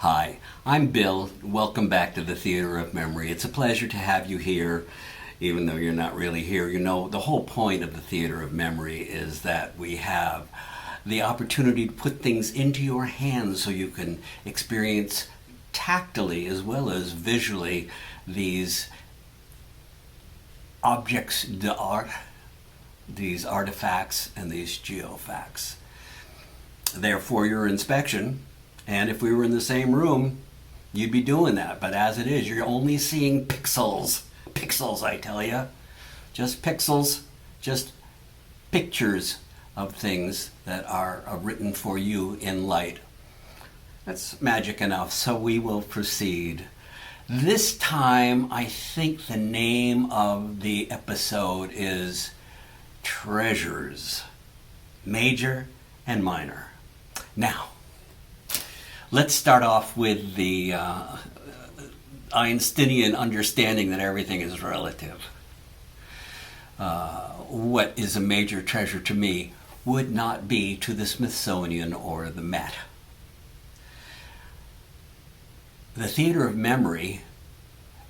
Hi, I'm Bill. Welcome back to the Theater of Memory. It's a pleasure to have you here, even though you're not really here. You know, the whole point of the Theater of Memory is that we have the opportunity to put things into your hands so you can experience tactily as well as visually these objects d'art, these artifacts, and these geofacts. They're for your inspection, and if we were in the same room, you'd be doing that. But as it is, you're only seeing pixels. Pixels, I tell you. Just pixels, just pictures of things that are written for you in light. That's magic enough, so we will proceed. This time, I think the name of the episode is Treasures, Major and Minor. Now, let's start off with the Einsteinian understanding that everything is relative. What is a major treasure to me would not be to the Smithsonian or the Met. The Theater of Memory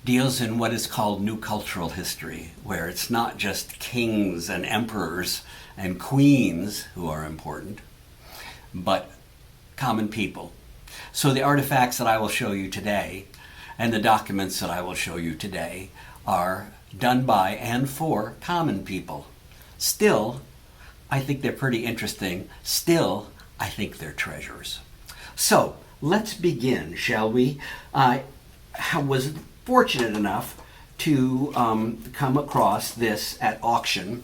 deals in what is called New Cultural History, where it's not just kings and emperors and queens who are important, but common people. So the artifacts that I will show you today and the documents that I will show you today are done by and for common people. Still, I think they're pretty interesting. Still, I think they're treasures. So, let's begin, shall we? I was fortunate enough to come across this at auction,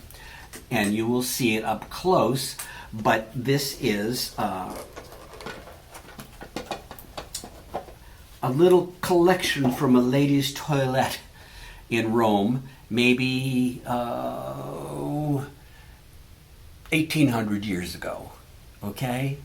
and you will see it up close, but this is a little collection from a lady's toilette in Rome, maybe 1800 years ago, okay?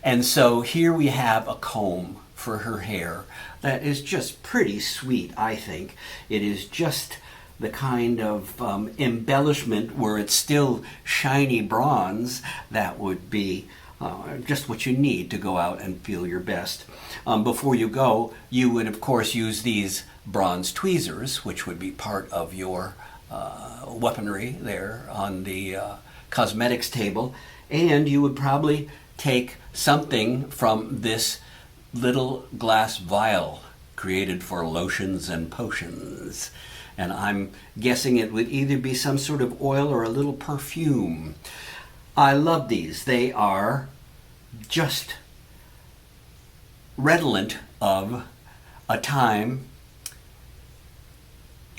And so here we have a comb for her hair that is just pretty sweet, I think. It is just the kind of embellishment where it's still shiny bronze that would be just what you need to go out and feel your best. Before you go, you would of course use these bronze tweezers, which would be part of your weaponry there on the cosmetics table, and you would probably take something from this little glass vial created for lotions and potions. And I'm guessing it would either be some sort of oil or a little perfume. I love these. They are just redolent of a time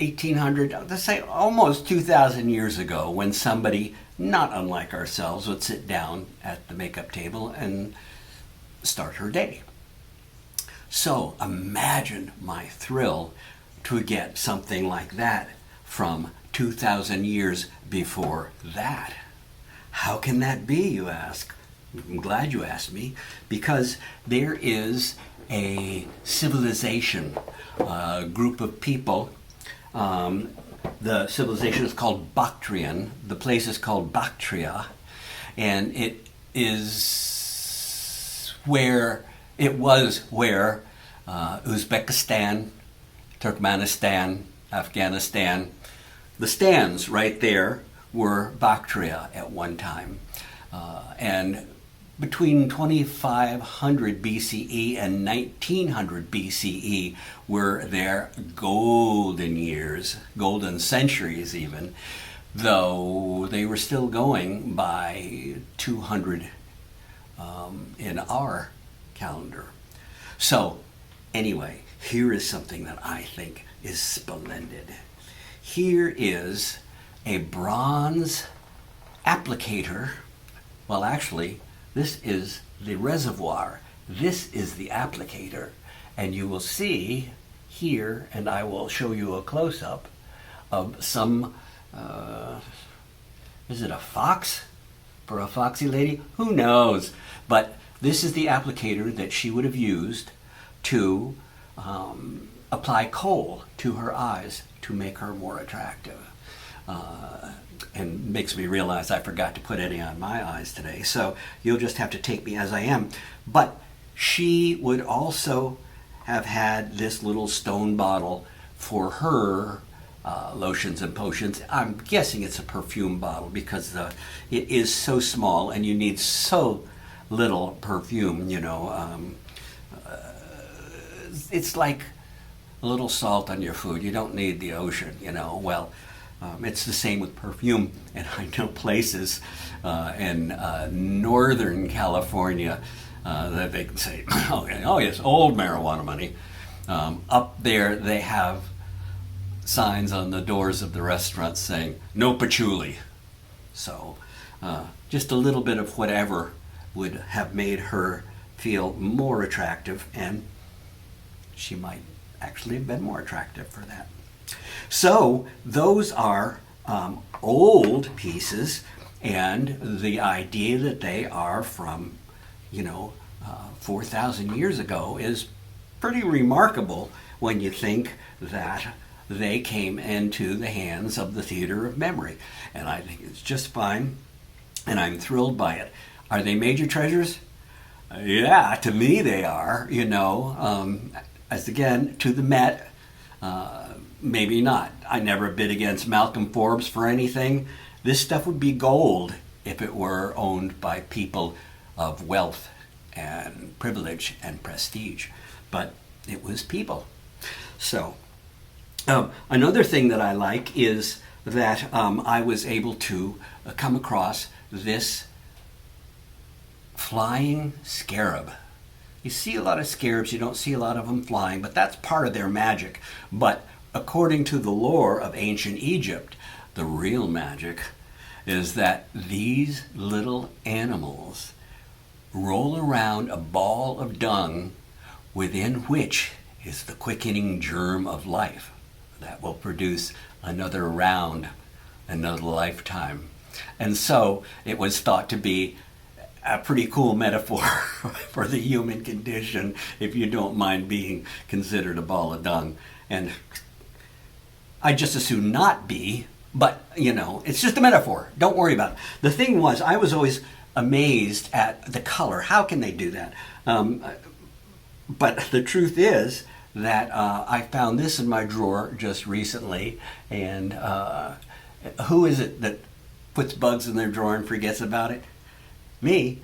1800, let's say almost 2,000 years ago, when somebody not unlike ourselves would sit down at the makeup table and start her day. So imagine my thrill to get something like that from 2,000 years before that. How can that be, you ask? I'm glad you asked me, because there is a civilization, a group of people. The civilization is called Bactrian. The place is called Bactria, and it was where Uzbekistan, Turkmenistan, Afghanistan, the stands right there were Bactria at one time. And between 2500 BCE and 1900 BCE were their golden years, golden centuries even, though they were still going by 200 in our calendar. So anyway, here is something that I think is splendid. Here is a bronze applicator. Well, actually, this is the reservoir. This is the applicator. And you will see here, and I will show you a close-up of some, is it a fox? For a foxy lady? Who knows? But this is the applicator that she would have used to apply kohl to her eyes to make her more attractive. And makes me realize I forgot to put any on my eyes today. So you'll just have to take me as I am. But she would also have had this little stone bottle for her lotions and potions. I'm guessing it's a perfume bottle because it is so small and you need so little perfume, you know. It's like a little salt on your food. You don't need the ocean, you know. Well, it's the same with perfume. And I know places in Northern California that they can say, oh yes, old marijuana money. Up there they have signs on the doors of the restaurants saying, no patchouli. So just a little bit of whatever would have made her feel more attractive, and she might actually have been more attractive for that. So those are old pieces, and the idea that they are from, 4,000 years ago is pretty remarkable when you think that they came into the hands of the theater of memory. And I think it's just fine, and I'm thrilled by it. Are they major treasures? Yeah, to me they are, as again, to the Met, maybe not. I never bid against Malcolm Forbes for anything. This stuff would be gold if it were owned by people of wealth and privilege and prestige. But it was people. So, another thing that I like is that I was able to come across this flying scarab. You see a lot of scarabs, you don't see a lot of them flying, but that's part of their magic. But according to the lore of ancient Egypt, the real magic is that these little animals roll around a ball of dung within which is the quickening germ of life that will produce another round, another lifetime. And so it was thought to be a pretty cool metaphor for the human condition, if you don't mind being considered a ball of dung. And I just as soon not be, but it's just a metaphor. Don't worry about it. The thing was, I was always amazed at the color. How can they do that? But the truth is that I found this in my drawer just recently, and who is it that puts bugs in their drawer and forgets about it? Me.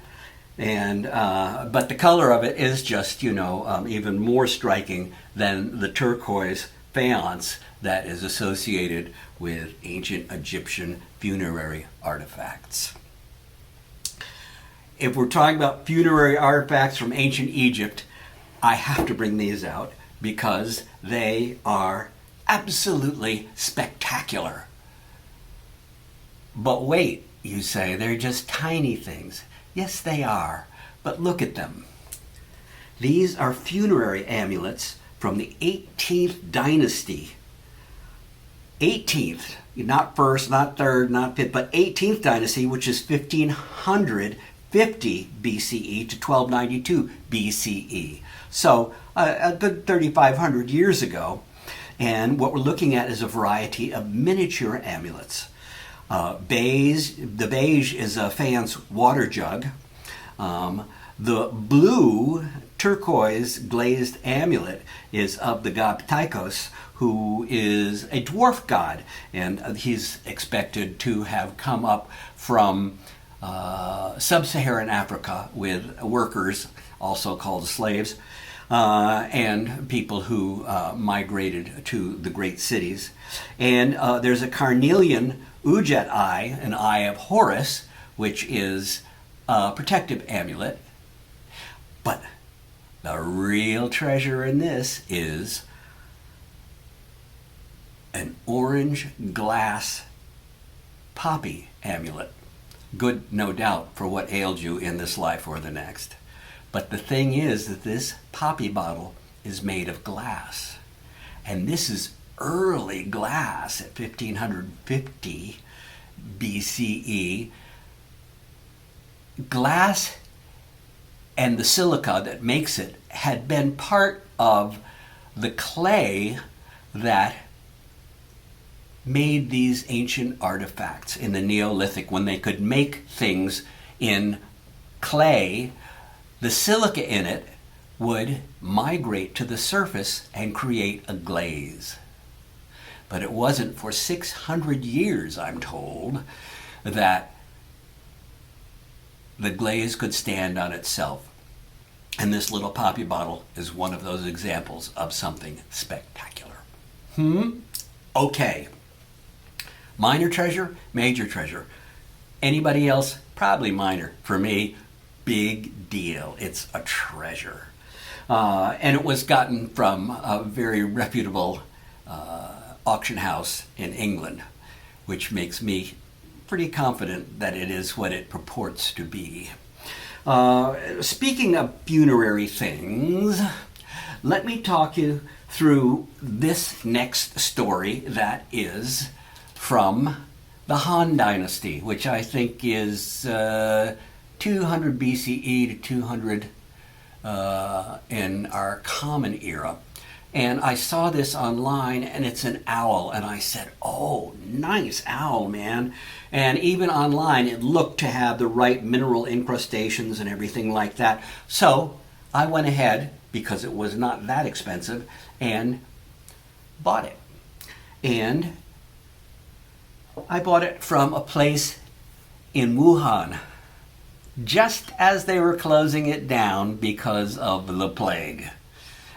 And but the color of it is just even more striking than the turquoise faience that is associated with ancient Egyptian funerary artifacts. If we're talking about funerary artifacts from ancient Egypt, I have to bring these out because they are absolutely spectacular. But wait, you say, they're just tiny things. Yes, they are, but look at them. These are funerary amulets from the 18th dynasty. 18th, not first, not third, not fifth, but 18th dynasty, which is 1550 BCE to 1292 BCE. So a good 3,500 years ago. And what we're looking at is a variety of miniature amulets. The beige is a faience water jug. The blue turquoise glazed amulet is of the god Ptychos, who is a dwarf god, and he's expected to have come up from sub-Saharan Africa with workers, also called slaves, and people who migrated to the great cities. And there's a carnelian Ujet eye, an eye of Horus, which is a protective amulet. But the real treasure in this is an orange glass poppy amulet. Good, no doubt, for what ailed you in this life or the next. But the thing is that this poppy bottle is made of glass. And this is early glass at 1550 BCE. Glass and the silica that makes it had been part of the clay that made these ancient artifacts in the Neolithic. When they could make things in clay, the silica in it would migrate to the surface and create a glaze. But it wasn't for 600 years, I'm told, that the glaze could stand on itself. And this little poppy bottle is one of those examples of something spectacular. Okay. Minor treasure, major treasure. Anybody else? Probably minor. For me, big deal. It's a treasure. And it was gotten from a very reputable auction house in England, which makes me pretty confident that it is what it purports to be. Speaking of funerary things, let me talk you through this next story that is from the Han Dynasty, which I think is 200 BCE to 200 in our Common Era. And I saw this online, and it's an owl, and I said, oh, nice owl, man. And even online, it looked to have the right mineral incrustations and everything like that. So I went ahead, because it was not that expensive, and bought it. And I bought it from a place in Wuhan, just as they were closing it down because of the plague.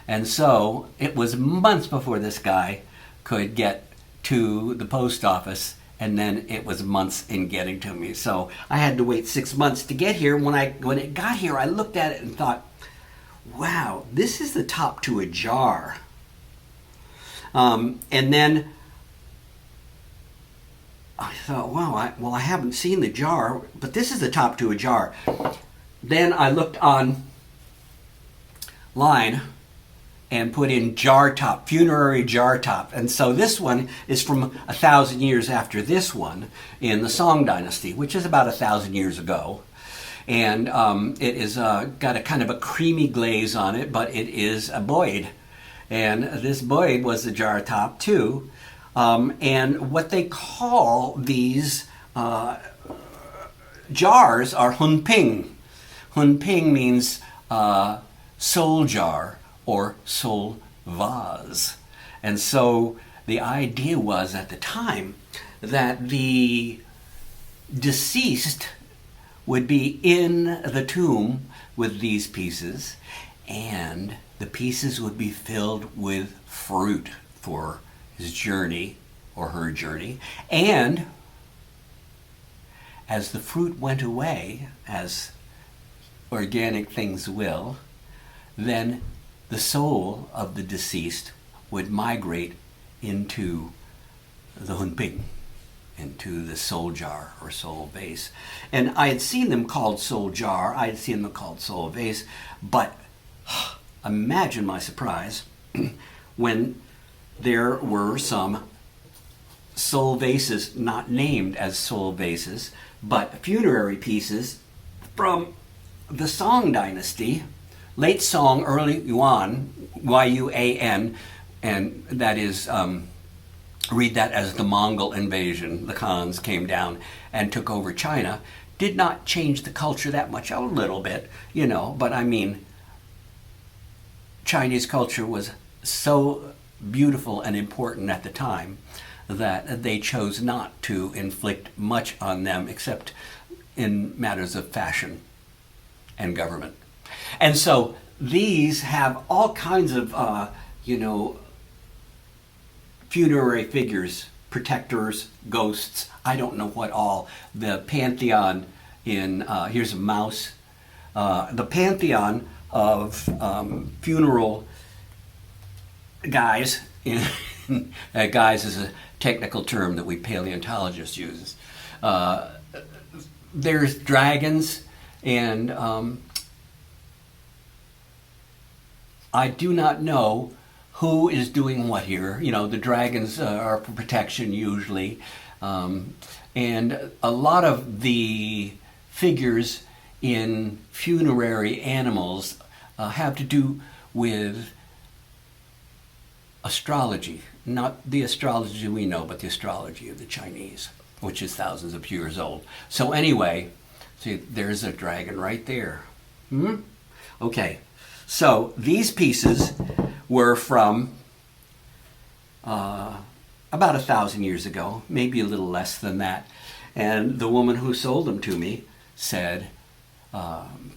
And so it was months before this guy could get to the post office, and then it was months in getting to me. So I had to wait 6 months to get here. When it got here, I looked at it and thought, wow, this is the top to a jar. And then I thought, wow, I haven't seen the jar, but this is the top to a jar. Then I looked online and put in jar top, funerary jar top. And so this one is from 1,000 years after this one in the Song Dynasty, which is about 1,000 years ago. And it is got a kind of a creamy glaze on it, but it is a Boyd. And this Boyd was the jar top too. And what they call these jars are hunping. Hunping means soul jar or soul vase. And so the idea was at the time that the deceased would be in the tomb with these pieces, and the pieces would be filled with fruit for his journey or her journey. And as the fruit went away, as organic things will, then the soul of the deceased would migrate into the hunping, into the soul jar or soul vase. And I had seen them called soul jar, I had seen them called soul vase, but imagine my surprise when there were some soul vases not named as soul vases, but funerary pieces from the Song Dynasty, late Song, early Yuan, Y-U-A-N, and that is, read that as the Mongol invasion. The Khans came down and took over China. Did not change the culture that much, a little bit, but I mean, Chinese culture was so beautiful and important at the time that they chose not to inflict much on them except in matters of fashion and government. And so these have all kinds of, funerary figures, protectors, ghosts, I don't know what all. The pantheon here's a mouse, the pantheon of funeral guys, guys is a technical term that we paleontologists use. There's dragons, and I do not know who is doing what here. The dragons are for protection usually. And a lot of the figures in funerary animals have to do with astrology. Not the astrology we know, but the astrology of the Chinese, which is thousands of years old. So anyway, see, there's a dragon right there. Okay. So these pieces were from about 1,000 years ago, maybe a little less than that. And the woman who sold them to me said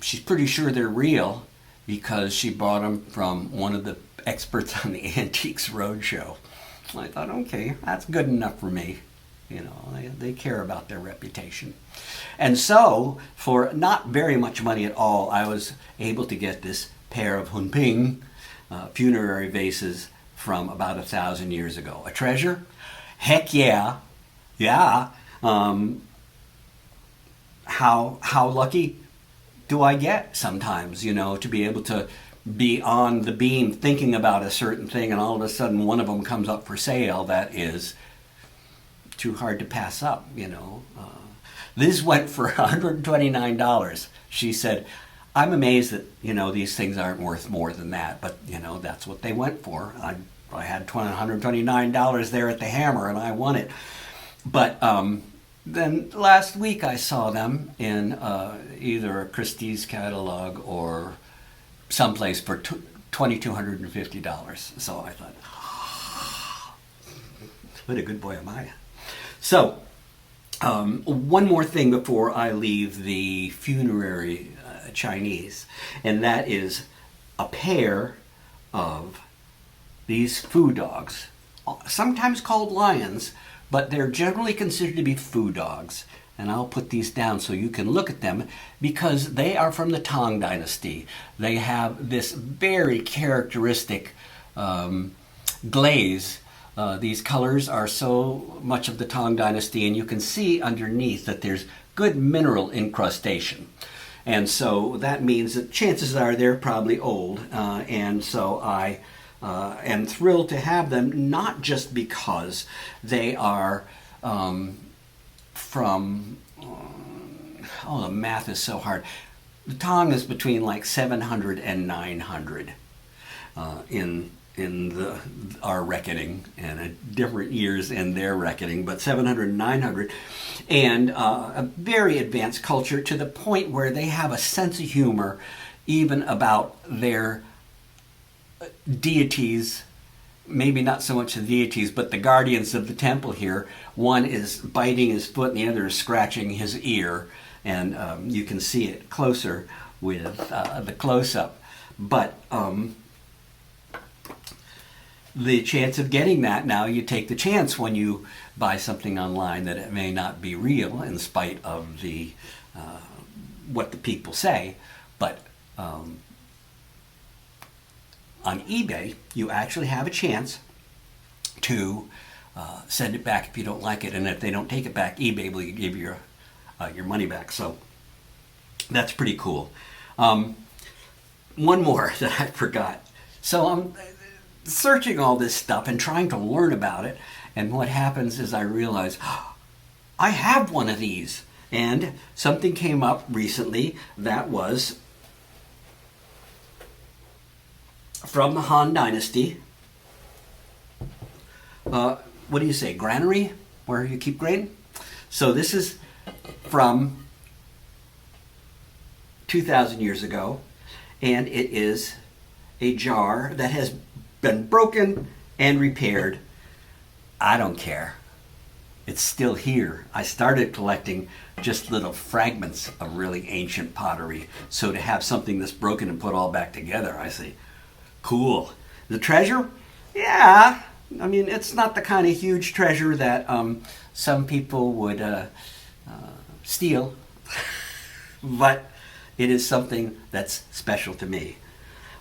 she's pretty sure they're real because she bought them from one of the experts on the Antiques Roadshow. I thought, okay, that's good enough for me. You know, they care about their reputation. And so, for not very much money at all, I was able to get this pair of Hunping funerary vases from about 1,000 years ago. A treasure? Heck yeah. Yeah. How lucky do I get sometimes, you know, to be able to be on the beam thinking about a certain thing and all of a sudden one of them comes up for sale that is too hard to pass up, you know. This went for $129. She said, I'm amazed that, you know, these things aren't worth more than that, but, you know, that's what they went for. I had $129 there at the Hammer and I won it. But then last week I saw them in either a Christie's catalog or someplace for $2,250. So I thought, what a good boy am I. So, one more thing before I leave the funerary Chinese, and that is a pair of these foo dogs, sometimes called lions, but they're generally considered to be foo dogs. And I'll put these down so you can look at them because they are from the Tang Dynasty. They have this very characteristic glaze. These colors are so much of the Tang Dynasty, and you can see underneath that there's good mineral incrustation. And so that means that chances are they're probably old. And so I am thrilled to have them, not just because they are from, the math is so hard. The Tang is between like 700 and 900 in our reckoning, and different years in their reckoning, but 700 and 900, and a very advanced culture to the point where they have a sense of humor even about their deities. Maybe not so much the deities, but the guardians of the temple here. One is biting his foot and the other is scratching his ear, and you can see it closer with the close-up. But the chance of getting that, now you take the chance when you buy something online that it may not be real in spite of the what the people say, but on eBay, you actually have a chance to send it back if you don't like it, and if they don't take it back, eBay will give you your money back. So that's pretty cool. One more that I forgot. So I'm searching all this stuff and trying to learn about it, and what happens is I realize I have one of these, and something came up recently that was from the Han Dynasty. What do you say, granary? Where you keep grain? So this is from 2,000 years ago, and it is a jar that has been broken and repaired. I don't care. It's still here. I started collecting just little fragments of really ancient pottery. So to have something that's broken and put all back together, I say, cool. The treasure? Yeah. I mean, it's not the kind of huge treasure that some people would steal, but it is something that's special to me.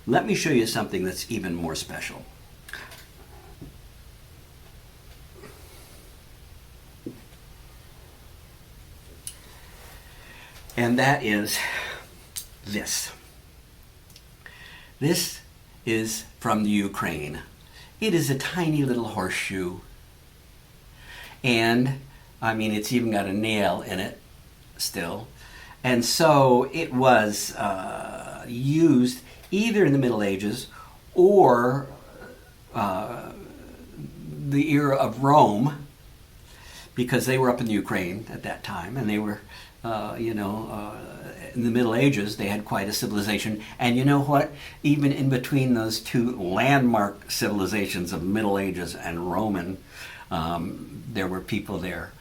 Let me show you something that's even more special. And that is this. This is from the Ukraine. It is a tiny little horseshoe. And, I mean, it's even got a nail in it still. And so it was used either in the Middle Ages or the era of Rome, because they were up in the Ukraine at that time, and they were in the Middle Ages, they had quite a civilization. And you know what? Even in between those two landmark civilizations of Middle Ages and Roman, there were people there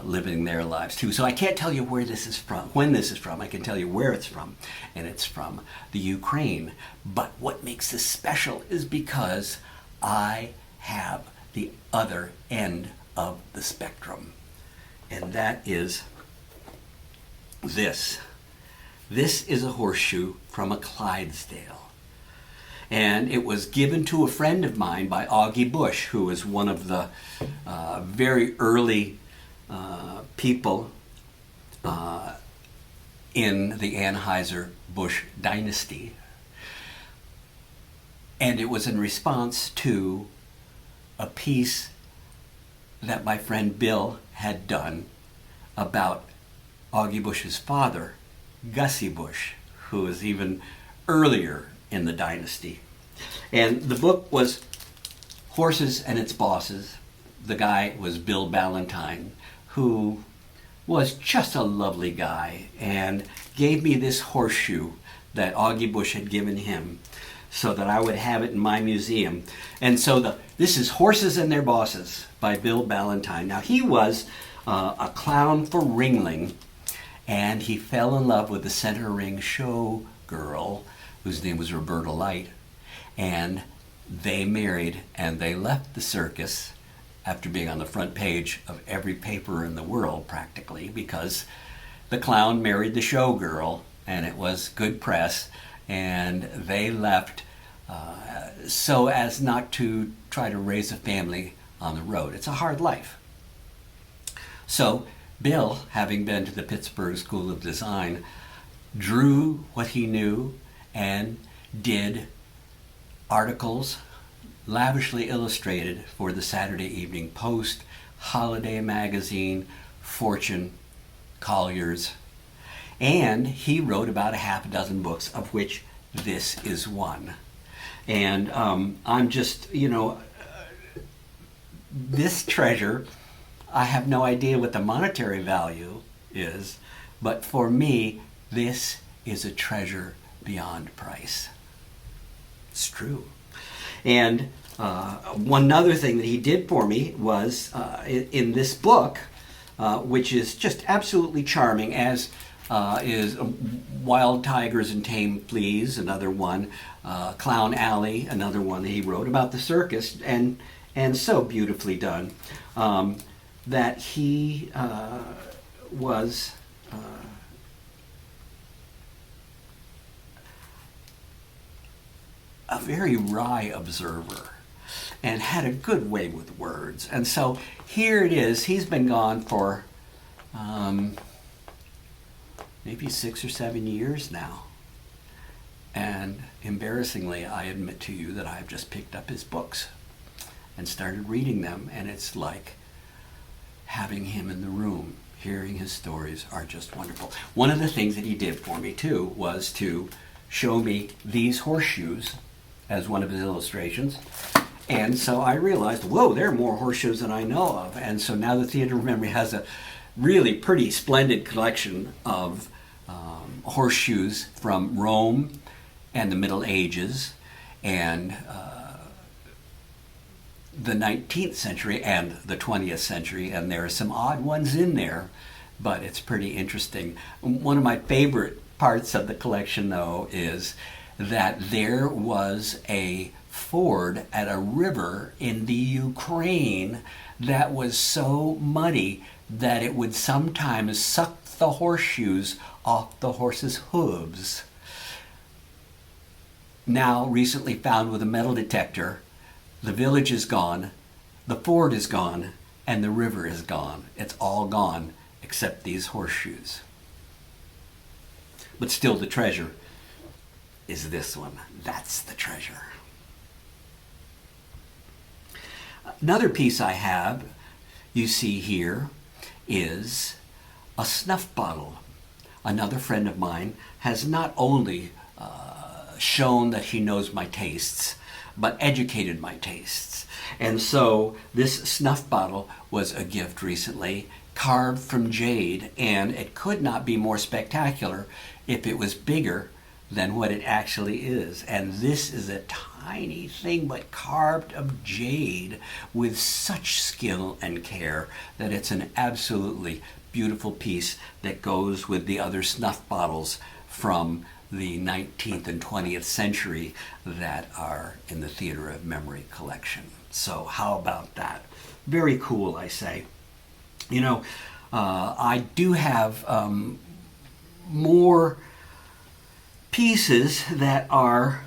living their lives too. So I can't tell you where this is from, when this is from. I can tell you where it's from, and it's from the Ukraine. But what makes this special is because I have the other end of the spectrum, and that is this. This is a horseshoe from a Clydesdale. And it was given to a friend of mine by Augie Busch, who was one of the very early people in the Anheuser-Busch dynasty. And it was in response to a piece that my friend Bill had done about Augie Busch's father, Gussie Busch, who was even earlier in the dynasty. And the book was Horses and Its Bosses. The guy was Bill Ballantyne, who was just a lovely guy and gave me this horseshoe that Augie Busch had given him so that I would have it in my museum. And so this is Horses and Their Bosses by Bill Ballantyne. Now, he was a clown for Ringling, and he fell in love with the center ring show girl, whose name was Roberta Light, and they married, and they left the circus after being on the front page of every paper in the world, practically, because the clown married the show girl, and it was good press, and they left so as not to try to raise a family on the road. It's a hard life. So Bill, having been to the Pittsburgh School of Design, drew what he knew and did articles lavishly illustrated for the Saturday Evening Post, Holiday Magazine, Fortune, Collier's, and he wrote about a half a dozen books, of which this is one. And I'm just, this treasure, I have no idea what the monetary value is, but for me, this is a treasure beyond price. It's true. And one other thing that he did for me was in this book, which is just absolutely charming, as is Wild Tigers and Tame Fleas, another one, Clown Alley, another one that he wrote about the circus, and so beautifully done, that he was a very wry observer and had a good way with words. And so here it is. He's been gone for maybe 6 or 7 years now. And embarrassingly, I admit to you that I've just picked up his books and started reading them, and it's like having him in the room. Hearing his stories are just wonderful. One of the things that he did for me too was to show me these horseshoes as one of his illustrations. And so I realized, whoa, there are more horseshoes than I know of. And so now the Theater of Memory has a really pretty splendid collection of horseshoes from Rome and the Middle Ages and the 19th century and the 20th century. And there are some odd ones in there, but it's pretty interesting. One of my favorite parts of the collection, though, is that there was a ford at a river in the Ukraine that was so muddy that it would sometimes suck the horseshoes off the horse's hooves. Now recently found with a metal detector, the village is gone, the ford is gone, and the river is gone. It's all gone except these horseshoes. But still the treasure is this one. That's the treasure. Another piece I have, you see here, is a snuff bottle. Another friend of mine has not only shown that he knows my tastes, but educated my tastes. And so this snuff bottle was a gift recently carved from jade, and it could not be more spectacular if it was bigger than what it actually is. And this is a tiny thing, but carved of jade with such skill and care that it's an absolutely beautiful piece that goes with the other snuff bottles from the 19th and 20th century that are in the Theater of Memory collection. So how about that? Very cool, I say. You know, I do have more pieces that are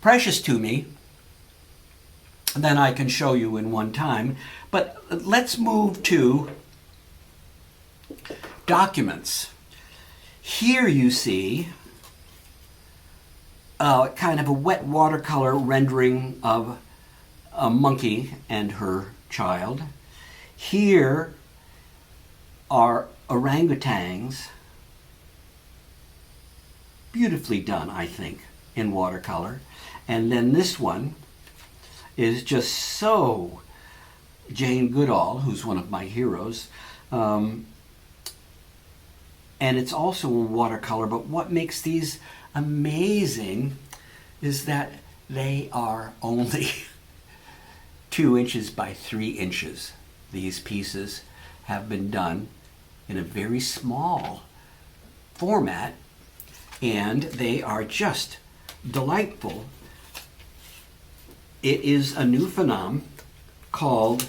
precious to me than I can show you in one time. But let's move to documents. Here you see kind of a wet watercolor rendering of a monkey and her child. Here are orangutans, beautifully done, I think, in watercolor. And then this one is just so Jane Goodall, who's one of my heroes. And it's also in watercolor, but what makes these amazing is that they are only 2 inches by 3 inches. These pieces have been done in a very small format, and they are just delightful. It is a new phenomenon called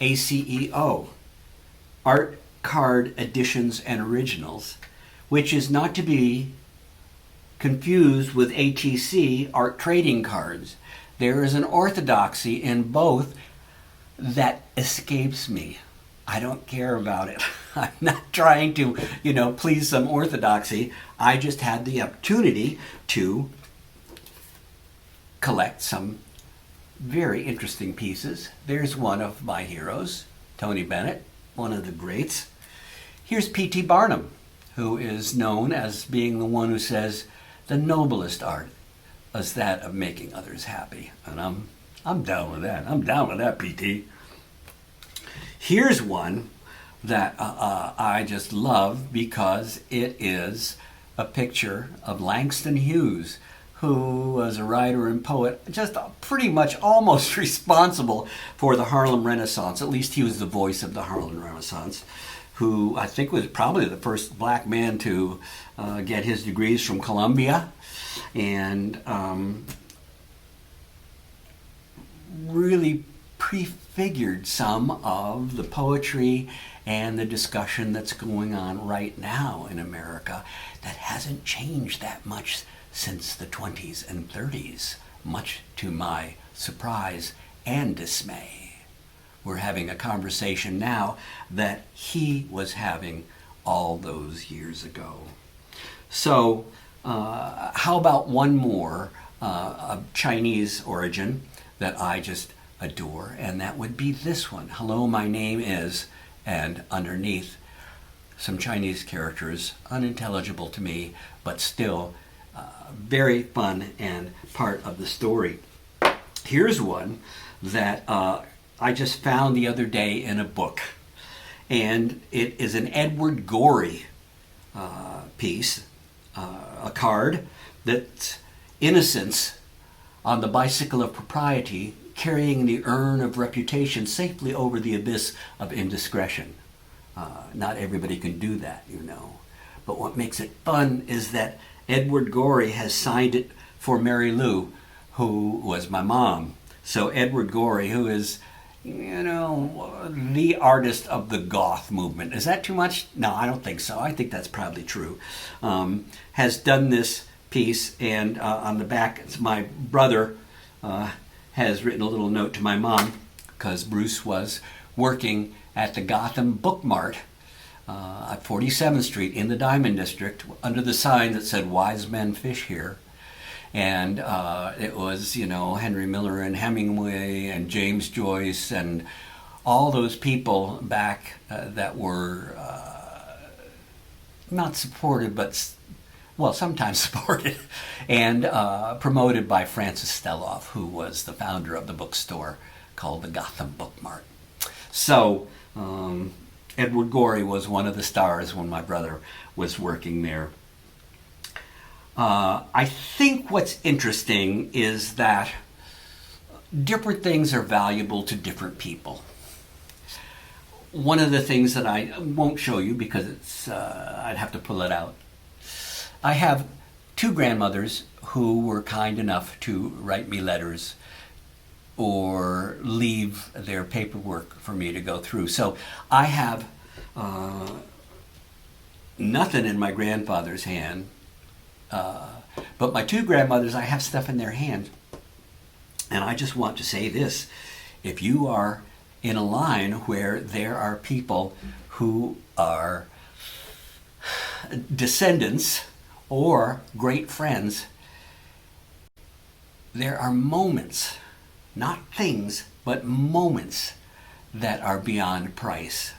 ACEO, Art Card Editions and Originals, which is not to be confused with ATC, Art Trading Cards. There is an orthodoxy in both that escapes me. I don't care about it. I'm not trying to, please some orthodoxy. I just had the opportunity to collect some very interesting pieces. There's one of my heroes, Tony Bennett, one of the greats. Here's P.T. Barnum, who is known as being the one who says the noblest art is that of making others happy. And I'm down with that. I'm down with that, P.T. Here's one that I just love because it is a picture of Langston Hughes, who was a writer and poet, just pretty much almost responsible for the Harlem Renaissance. At least he was the voice of the Harlem Renaissance, who I think was probably the first black man to get his degrees from Columbia, and really prefigured some of the poetry and the discussion that's going on right now in America that hasn't changed that much since the 20s and 30s, much to my surprise and dismay. We're having a conversation now that he was having all those years ago. So how about one more of Chinese origin that I just adore, and that would be this one. Hello, my name is, and underneath some Chinese characters, unintelligible to me, but still very fun and part of the story. Here's one that I just found the other day in a book, and it is an Edward Gorey piece, a card that's Innocence on the bicycle of propriety, carrying the urn of reputation safely over the abyss of indiscretion. Not everybody can do that, But what makes it fun is that Edward Gorey has signed it for Mary Lou, who was my mom. So Edward Gorey, who is, the artist of the goth movement. Is that too much? No, I don't think so. I think that's probably true. Has done this piece, and on the back, it's my brother has written a little note to my mom, because Bruce was working at the Gotham Book Mart at 47th Street in the Diamond District under the sign that said "Wise Men Fish Here." And it was, Henry Miller and Hemingway and James Joyce and all those people back that were not supported, but, sometimes supported and promoted by Francis Steloff, who was the founder of the bookstore called the Gotham Book Mart. So Edward Gorey was one of the stars when my brother was working there. I think what's interesting is that different things are valuable to different people. One of the things that I won't show you because I'd have to pull it out. I have two grandmothers who were kind enough to write me letters or leave their paperwork for me to go through. So I have nothing in my grandfather's hand, but my two grandmothers, I have stuff in their hands. And I just want to say this: if you are in a line where there are people who are descendants or great friends, there are moments, not things, but moments that are beyond price.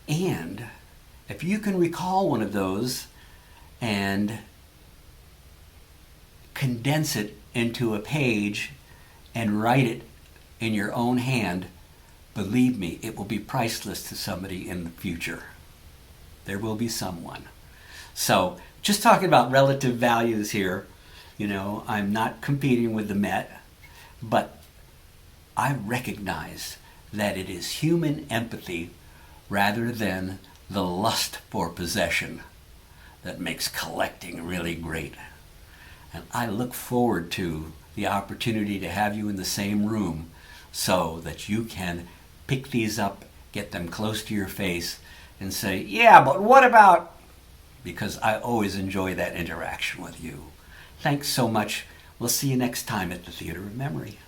And if you can recall one of those and condense it into a page and write it in your own hand, believe me, it will be priceless to somebody in the future. There will be someone. So, just talking about relative values here, I'm not competing with the Met, but I recognize that it is human empathy rather than the lust for possession that makes collecting really great. And I look forward to the opportunity to have you in the same room so that you can pick these up, get them close to your face, and say, yeah, but what about? Because I always enjoy that interaction with you. Thanks so much. We'll see you next time at the Theater of Memory.